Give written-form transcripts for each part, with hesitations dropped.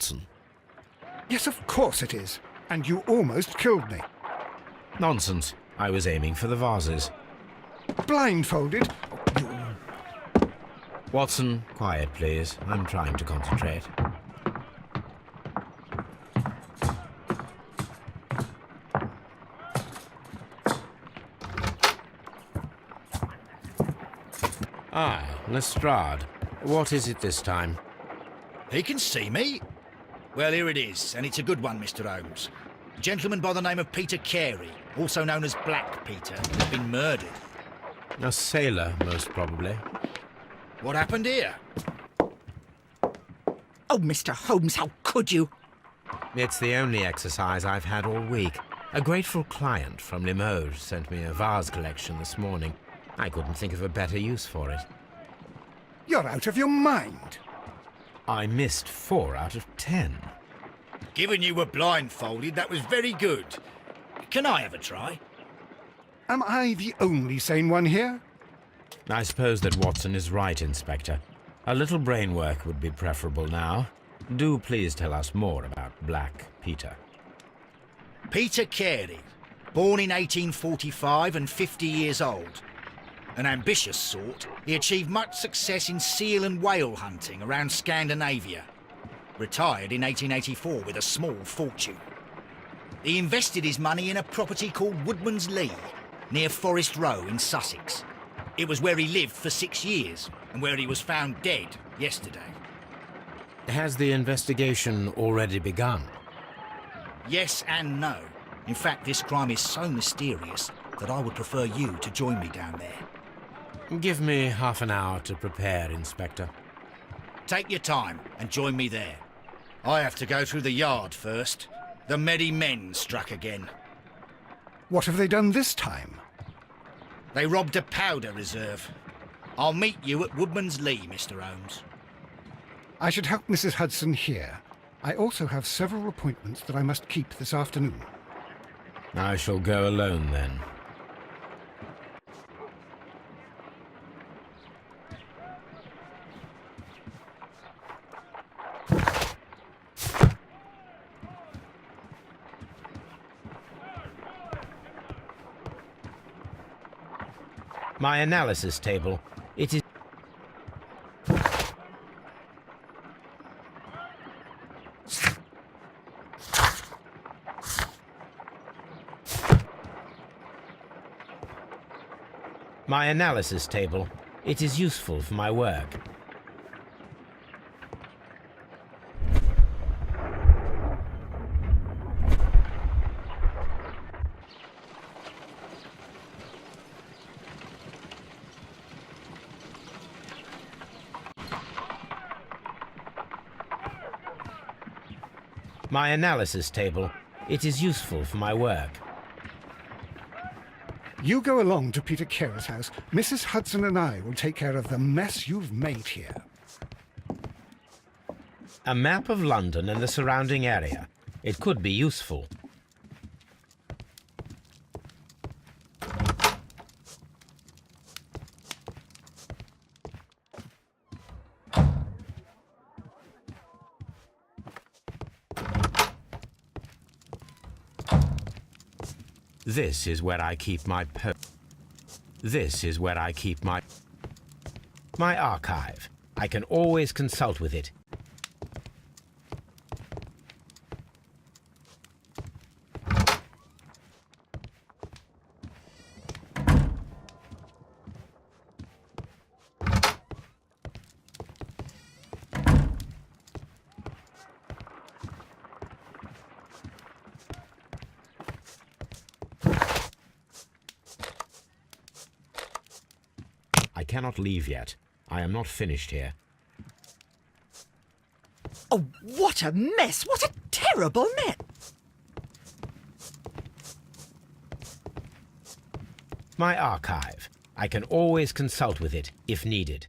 Watson? Yes, of course it is. And you almost killed me. Nonsense. I was aiming for the vases. Blindfolded? Watson, quiet, please. I'm trying to concentrate. Ah, Lestrade. What is it this time? He can see me. Well, here it is, and it's a good one, Mr. Holmes. A gentleman by the name of Peter Carey, also known as Black Peter, has been murdered. A sailor, most probably. What happened here? Oh, Mr. Holmes, how could you? It's the only exercise I've had all week. A grateful client from Limoges sent me a vase collection this morning. I couldn't think of a better use for it. You're out of your mind. I missed 4 out of 10. Given you were blindfolded, that was very good. Can I have a try? Am I the only sane one here? I suppose that Watson is right, Inspector. A little brain work would be preferable now. Do please tell us more about Black Peter. Peter Carey, born in 1845 and 50 years old. An ambitious sort, he achieved much success in seal and whale hunting around Scandinavia. Retired in 1884 with a small fortune. He invested his money in a property called Woodman's Lee, near Forest Row in Sussex. It was where he lived for 6 years, and where he was found dead yesterday. Has the investigation already begun? Yes and no. In fact, this crime is so mysterious that I would prefer you to join me down there. Give me half an hour to prepare, Inspector. Take your time and join me there. I have to go through the yard first. The merry men struck again. What have they done this time? They robbed a powder reserve. I'll meet you at Woodman's Lee, Mr. Holmes. I should help Mrs. Hudson here. I also have several appointments that I must keep this afternoon. I shall go alone, then. My analysis table. It is... My analysis table. It is useful for my work. My analysis table. It is useful for my work. You go along to Peter Carey's house. Mrs. Hudson and I will take care of the mess you've made here. A map of London and the surrounding area. It could be useful. This is where I keep my This is where I keep my archive. I can always consult with it. I cannot leave yet. I am not finished here. Oh, what a mess! What a terrible mess! My archive. I can always consult with it if needed.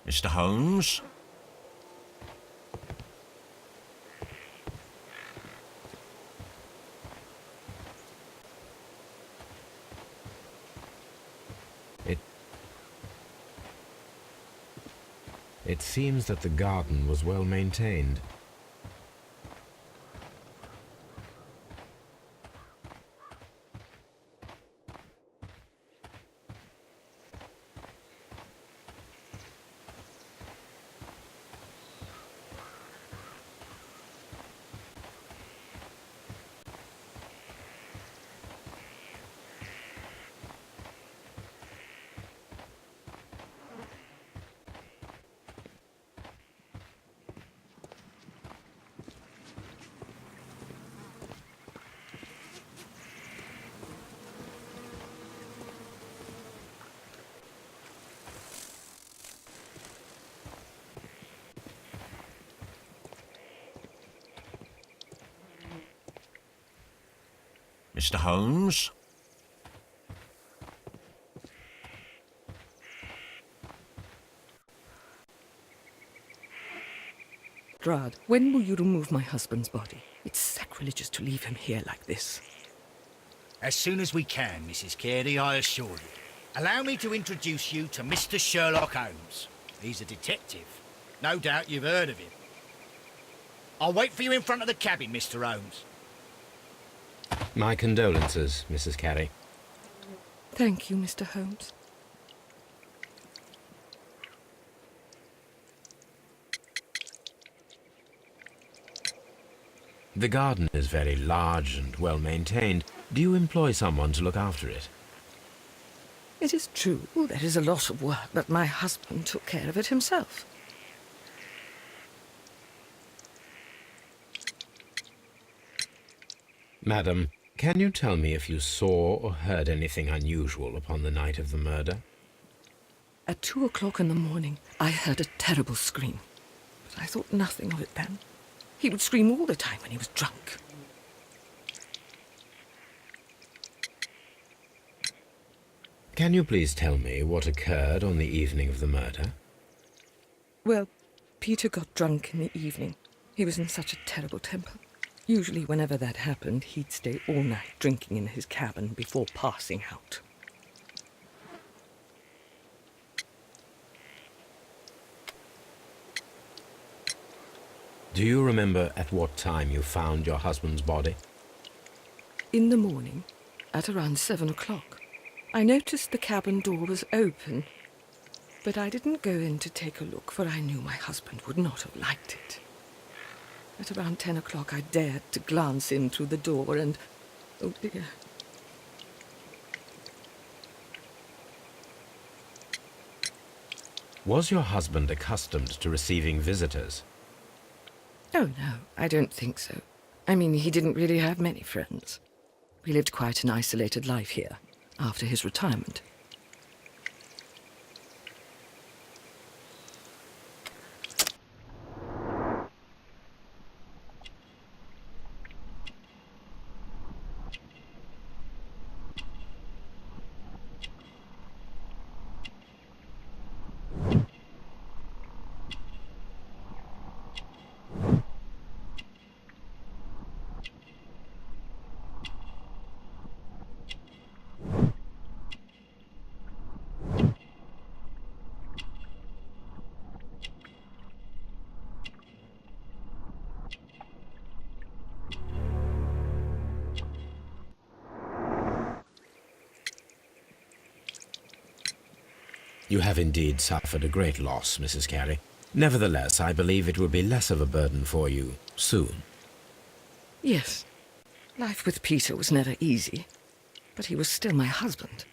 Mr. Holmes? It seems that the garden was well maintained. Mr. Holmes? Strahd, when will you remove my husband's body? It's sacrilegious to leave him here like this. As soon as we can, Mrs. Carey, I assure you. Allow me to introduce you to Mr. Sherlock Holmes. He's a detective. No doubt you've heard of him. I'll wait for you in front of the cabin, Mr. Holmes. My condolences, Mrs. Carey. Thank you, Mr. Holmes. The garden is very large and well maintained. Do you employ someone to look after it? It is true, there is a lot of work, but my husband took care of it himself. Madam, can you tell me if you saw or heard anything unusual upon the night of the murder? At 2 o'clock in the morning, I heard a terrible scream, but I thought nothing of it then. He would scream all the time when he was drunk. Can you please tell me what occurred on the evening of the murder? Well, Peter got drunk in the evening. He was in such a terrible temper. Usually whenever that happened, he'd stay all night drinking in his cabin before passing out. Do you remember at what time you found your husband's body? In the morning, at around 7 o'clock, I noticed the cabin door was open, but I didn't go in to take a look, for I knew my husband would not have liked it. At around 10 o'clock, I dared to glance in through the door and... oh dear. Was your husband accustomed to receiving visitors? Oh, no, I don't think so. I mean, he didn't really have many friends. We lived quite an isolated life here, after his retirement. You have indeed suffered a great loss, Mrs. Carey. Nevertheless, I believe it will be less of a burden for you soon. Yes, life with Peter was never easy, but he was still my husband.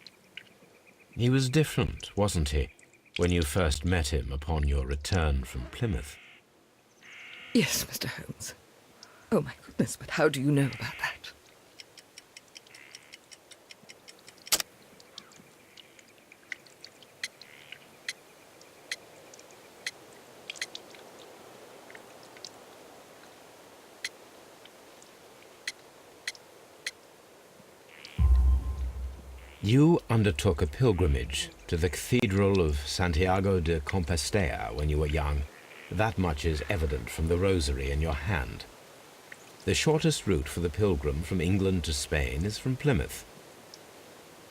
He was different, wasn't he, when you first met him upon your return from Plymouth? Yes, Mr. Holmes. Oh, my goodness, but how do you know about that? You undertook a pilgrimage to the Cathedral of Santiago de Compostela when you were young. That much is evident from the rosary in your hand. The shortest route for the pilgrim from England to Spain is from Plymouth.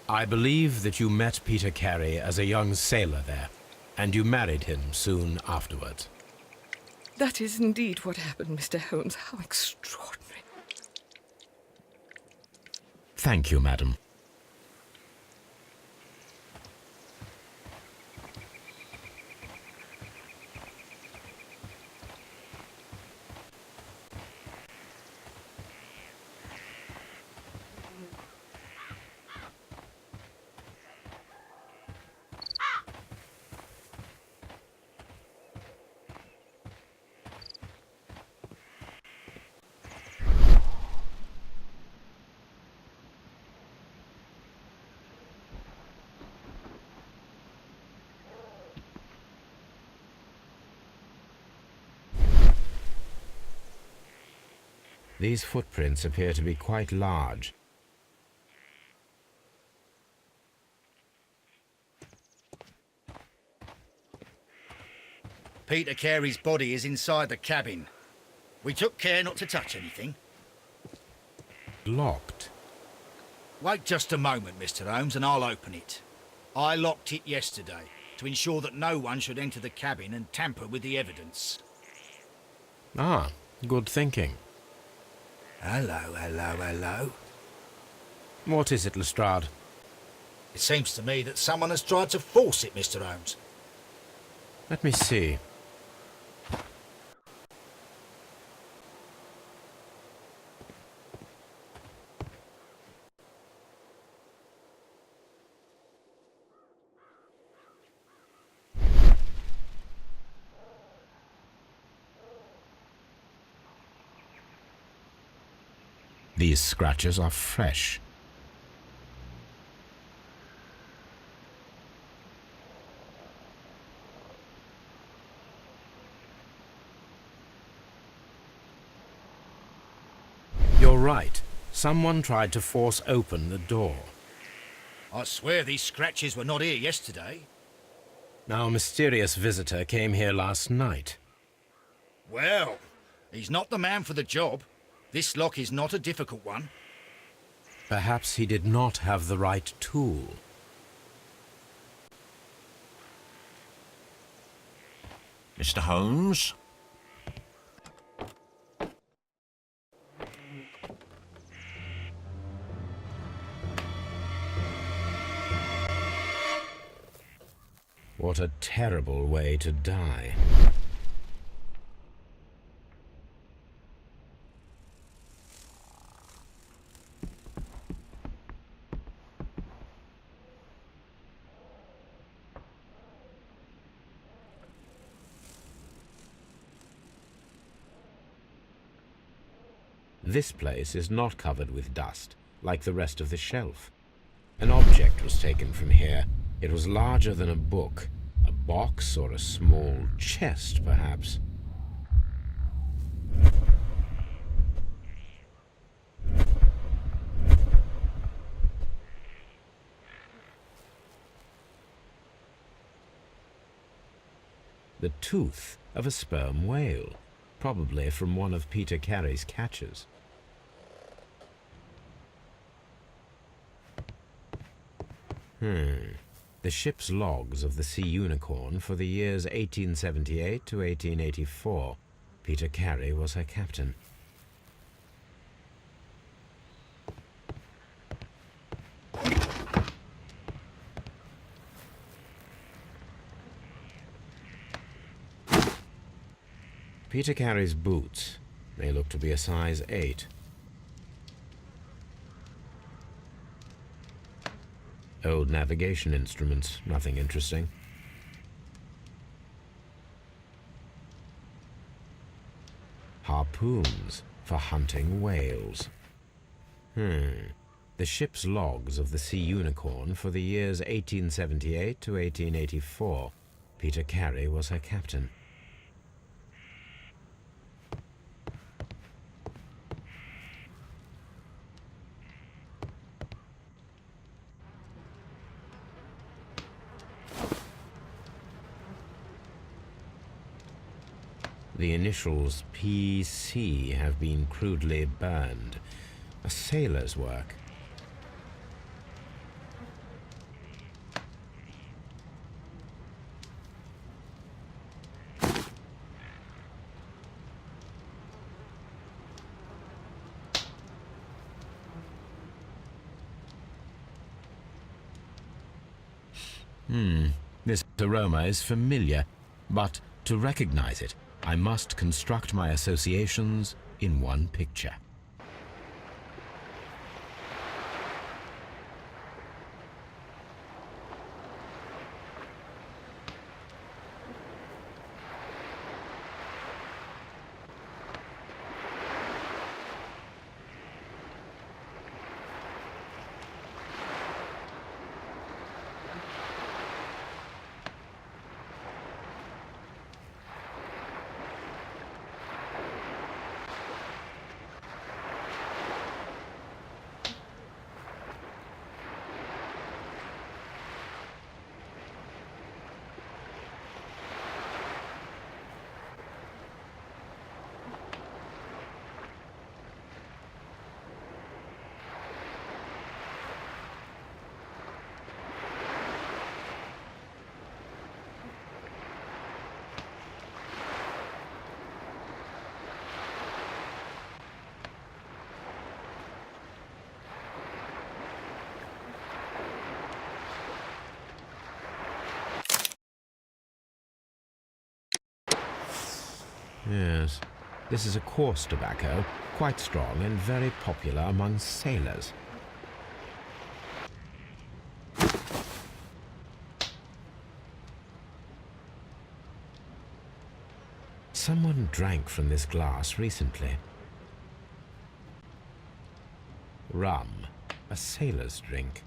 I believe that you met Peter Carey as a young sailor there, and you married him soon afterwards. That is indeed what happened, Mr. Holmes. How extraordinary. Thank you, madam. These footprints appear to be quite large. Peter Carey's body is inside the cabin. We took care not to touch anything. Locked. Wait just a moment, Mr. Holmes, and I'll open it. I locked it yesterday to ensure that no one should enter the cabin and tamper with the evidence. Ah, good thinking. Hello, hello, hello. What is it, Lestrade? It seems to me that someone has tried to force it, Mr. Holmes. Let me see. These scratches are fresh. You're right. Someone tried to force open the door. I swear these scratches were not here yesterday. Our mysterious visitor came here last night. Well, he's not the man for the job. This lock is not a difficult one. Perhaps he did not have the right tool. Mr. Holmes? What a terrible way to die. This place is not covered with dust, like the rest of the shelf. An object was taken from here. It was larger than a book, a box or a small chest, perhaps. The tooth of a sperm whale, probably from one of Peter Carey's catches. The ship's logs of the Sea Unicorn for the years 1878 to 1884. Peter Carey was her captain. Peter Carey's boots. They look to be a size 8. Old navigation instruments, nothing interesting. Harpoons for hunting whales. The ship's logs of the Sea Unicorn for the years 1878 to 1884. Peter Carey was her captain. The initials PC have been crudely burned. A sailor's work. This aroma is familiar, but to recognize it, I must construct my associations in one picture. Yes, this is a coarse tobacco, quite strong and very popular among sailors. Someone drank from this glass recently. Rum, a sailor's drink.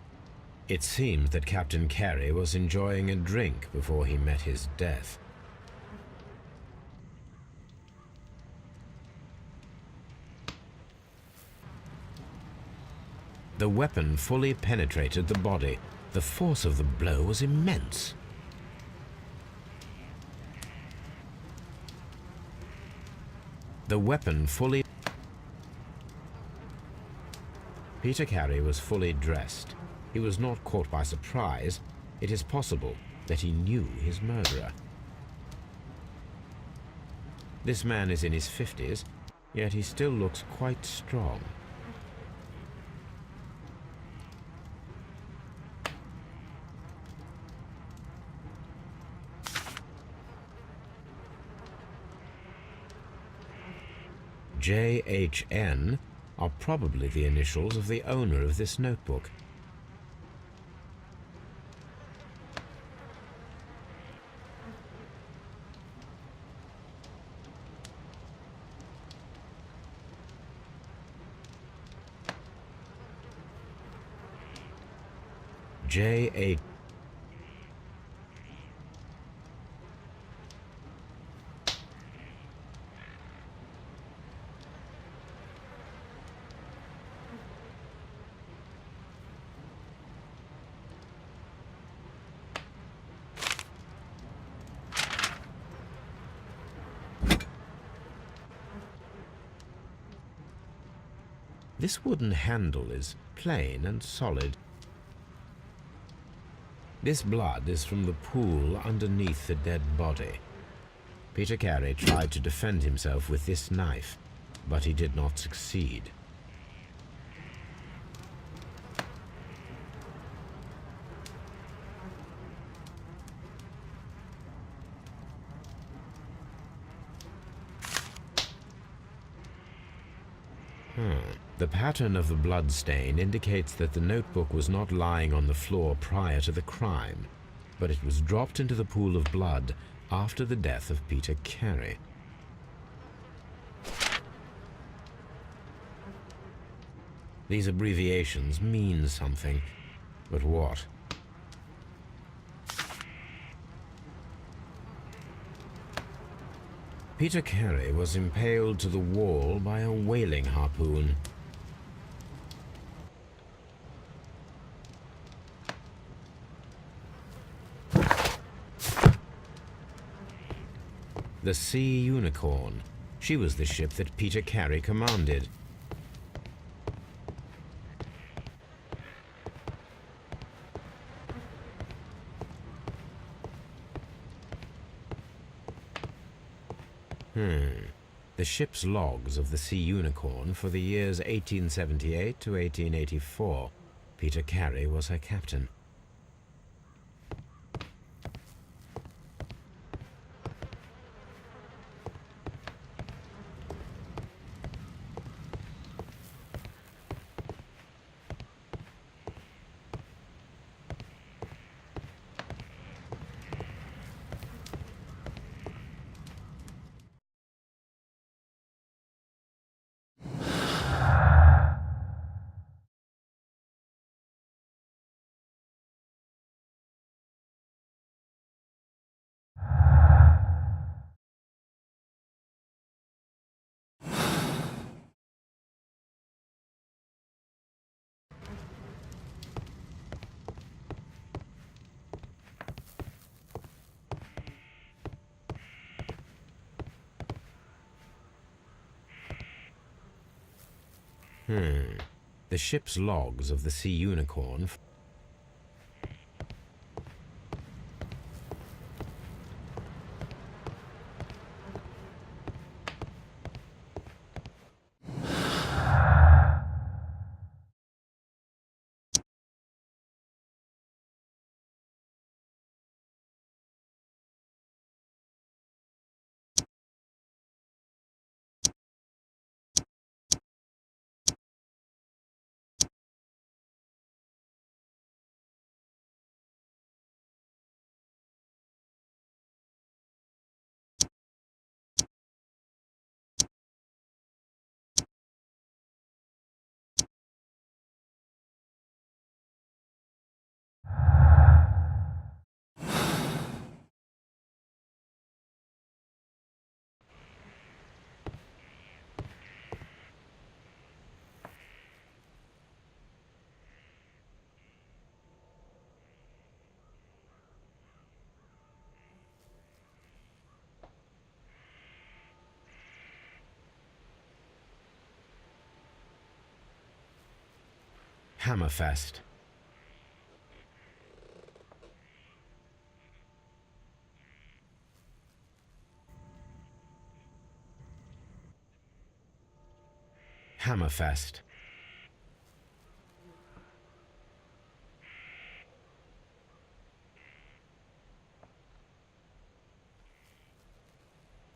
It seems that Captain Carey was enjoying a drink before he met his death. The weapon fully penetrated the body. The force of the blow was immense. The weapon fully... Peter Carey was fully dressed. He was not caught by surprise. It is possible that he knew his murderer. This man is in his 50s, yet he still looks quite strong. JHN are probably the initials of the owner of this notebook. JH. This wooden handle is plain and solid. This blood is from the pool underneath the dead body. Peter Carey tried to defend himself with this knife, but he did not succeed. The pattern of the blood stain indicates that the notebook was not lying on the floor prior to the crime, but it was dropped into the pool of blood after the death of Peter Carey. These abbreviations mean something, but what? Peter Carey was impaled to the wall by a whaling harpoon. The Sea Unicorn. She was the ship that Peter Carey commanded. The ship's logs of the Sea Unicorn for the years 1878 to 1884. Peter Carey was her captain. The ship's logs of the Sea Unicorn. Hammerfest. Hammerfest.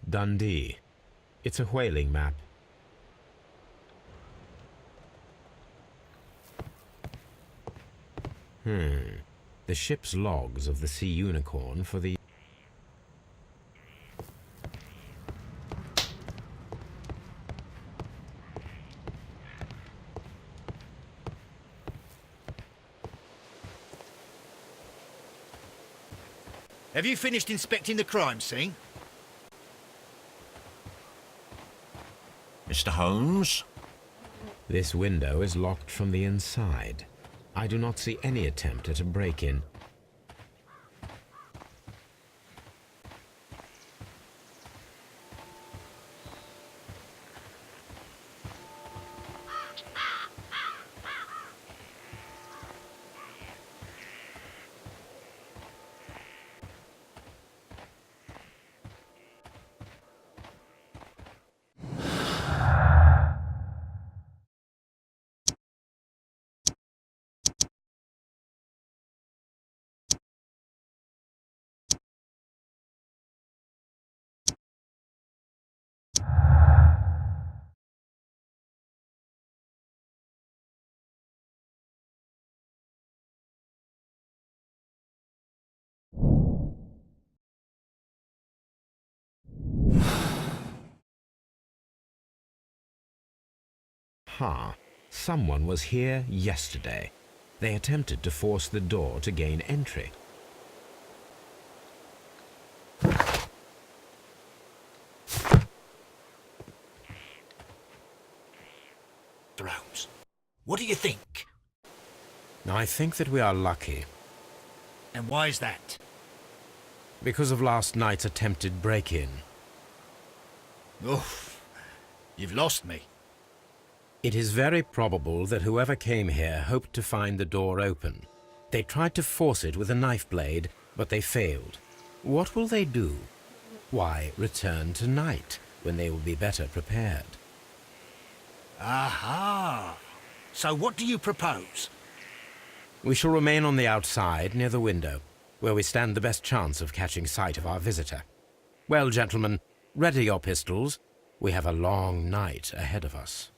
Dundee. It's a whaling map. The ship's logs of the Sea Unicorn for the... Have you finished inspecting the crime scene? Mr. Holmes? This window is locked from the inside. I do not see any attempt at a break-in. Someone was here yesterday. They attempted to force the door to gain entry. Holmes, what do you think? I think that we are lucky. And why is that? Because of last night's attempted break-in. Oof. You've lost me. It is very probable that whoever came here hoped to find the door open. They tried to force it with a knife blade, but they failed. What will they do? Why, return tonight, when they will be better prepared. Aha! So what do you propose? We shall remain on the outside, near the window, where we stand the best chance of catching sight of our visitor. Well, gentlemen, ready your pistols. We have a long night ahead of us.